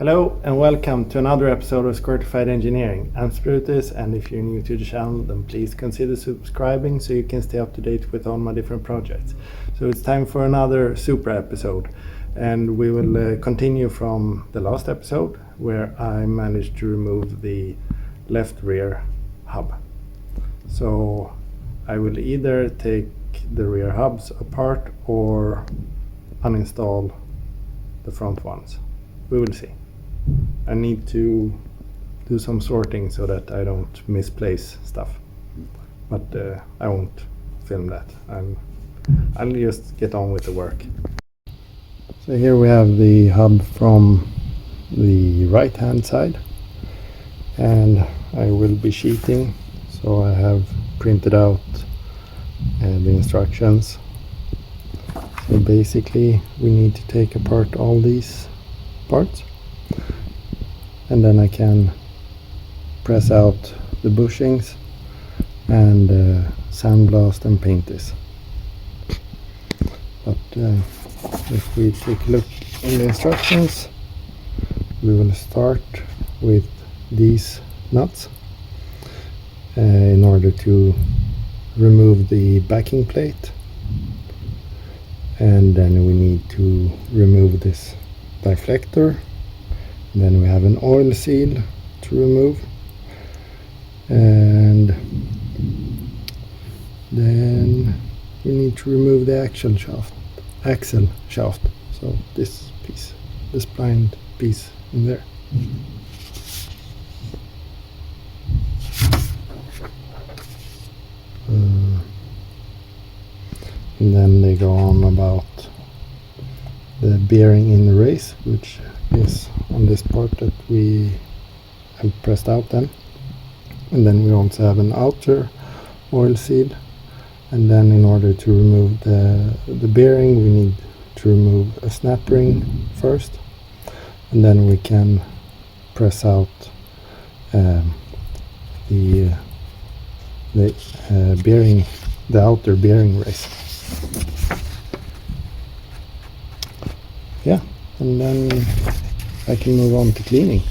Hello and welcome to another episode of Squirtified Engineering. I'm Sprutus, and if you're new to the channel then please consider subscribing so you can stay up to date with all my different projects. So it's time for another super episode, and we will continue from the last episode where I managed to remove the left rear hub. So I will either take the rear hubs apart or uninstall the front ones. We will see. I need to do some sorting so that I don't misplace stuff, but I won't film that. I'll just get on with the work. So here we have the hub from the right hand side, and I will be sheeting, so I have printed out the instructions. So basically we need to take apart all these parts, and then I can press out the bushings and sandblast and paint this. But if we take a look in the instructions, we will start with these nuts in order to remove the backing plate, and then we need to remove this deflector. Then we have an oil seal to remove, and then we need to remove the axle shaft. So this piece, this blind piece in there. And then they go on about the bearing in the race, which is on this part that we have pressed out then. And then we also have an outer oil seal, and then in order to remove the bearing we need to remove a snap ring first, and then we can press out the bearing, the outer bearing race. Yeah, and then I can move on to cleaning.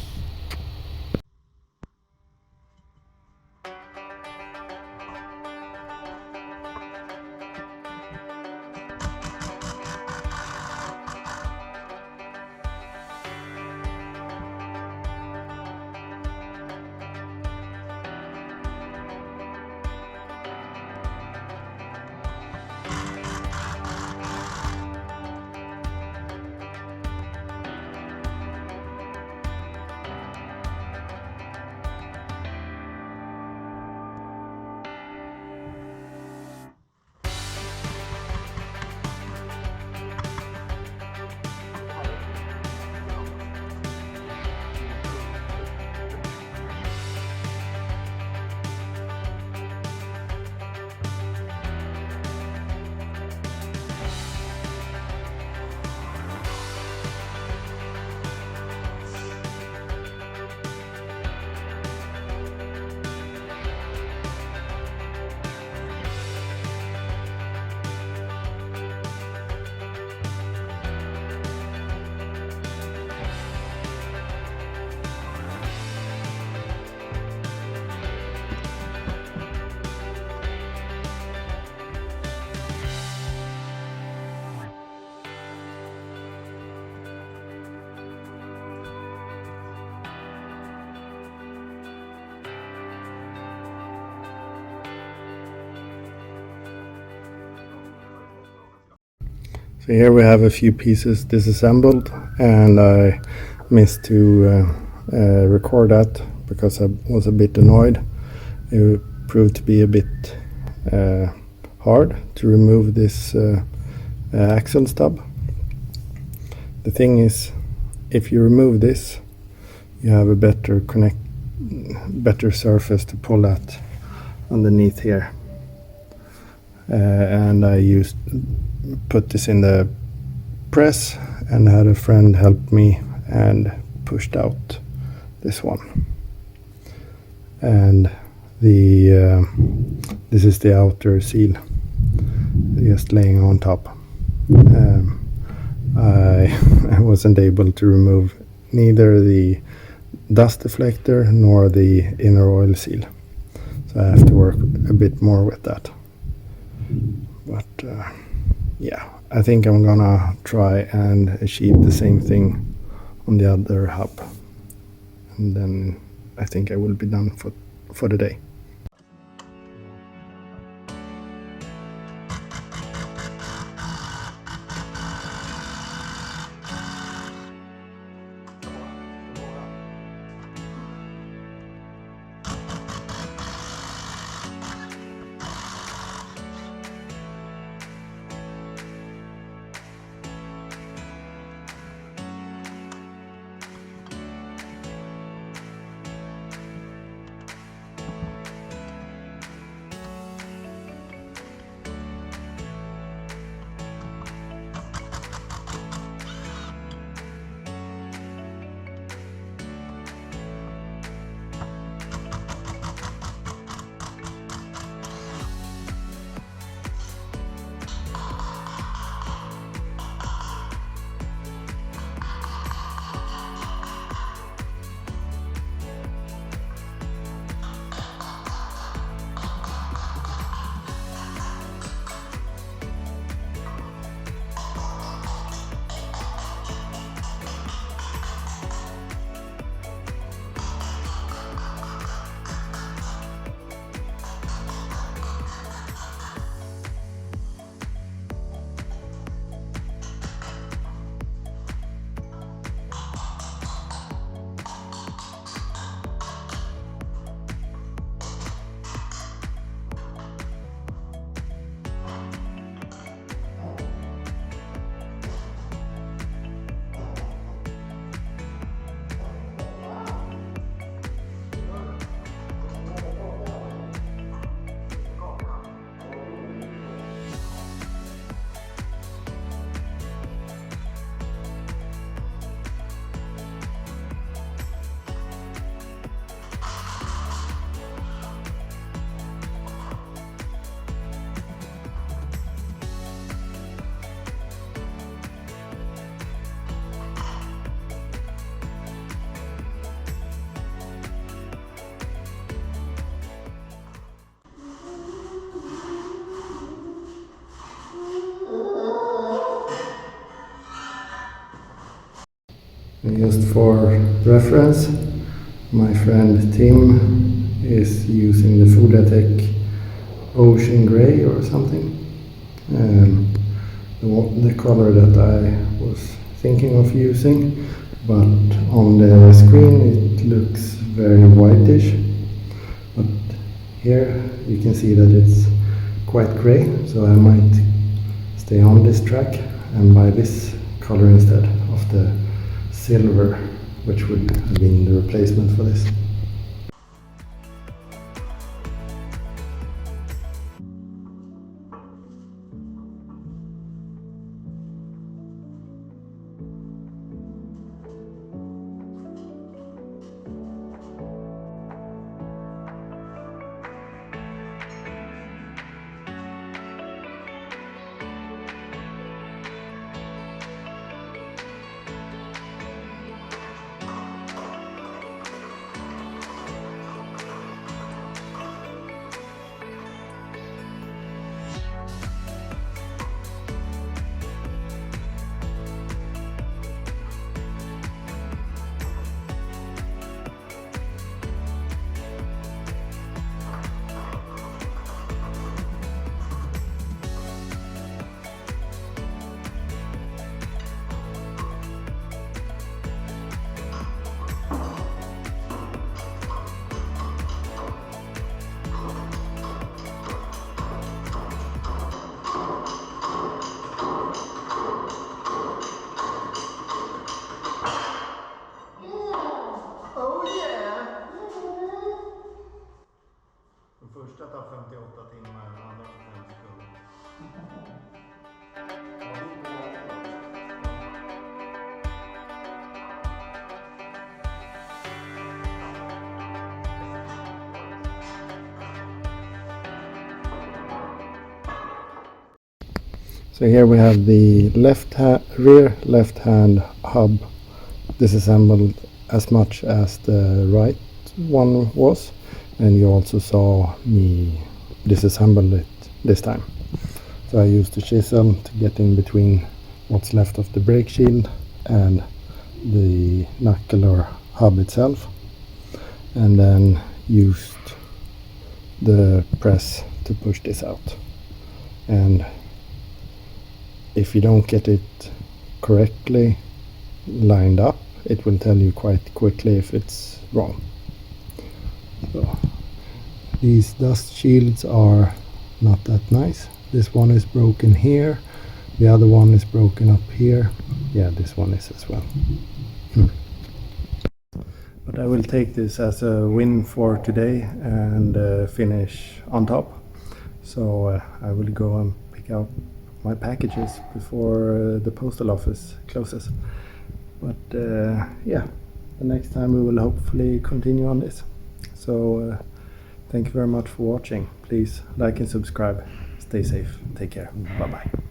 So here we have a few pieces disassembled, and I missed to record that because I was a bit annoyed. It proved to be a bit hard to remove this axle stub. The thing is, if you remove this, you have a better surface to pull at underneath here. And I put this in the press and had a friend help me and pushed out this one. And this is the outer seal, just laying on top. I wasn't able to remove neither the dust deflector nor the inner oil seal. So I have to work a bit more with that. But yeah, I think I'm gonna try and achieve the same thing on the other hub. And then I think I will be done for the day. Just for reference, my friend Tim is using the Fugatech Ocean Grey or something. The color that I was thinking of using, but on the screen it looks very whitish. But here you can see that it's quite grey, so I might stay on this track and buy this color instead of the silver, which would have been the replacement for this. Första tar 58 timmar, den andra 25 sekunder. So here we have the rear left hand hub disassembled as much as the right one was, and you also saw me disassemble it this time. So I used the chisel to get in between what's left of the brake shield and the knuckle or hub itself, and then used the press to push this out. And if you don't get it correctly lined up, it will tell you quite quickly if it's wrong. So these dust shields are not that nice. This one is broken here, the other one is broken up here. Yeah, this one is as well. But I will take this as a win for today and finish on top. So I will go and pick out my packages before the postal office closes. But yeah, the next time we will hopefully continue on this. So thank you very much for watching. Please like and subscribe. Stay safe. Take care. Bye bye.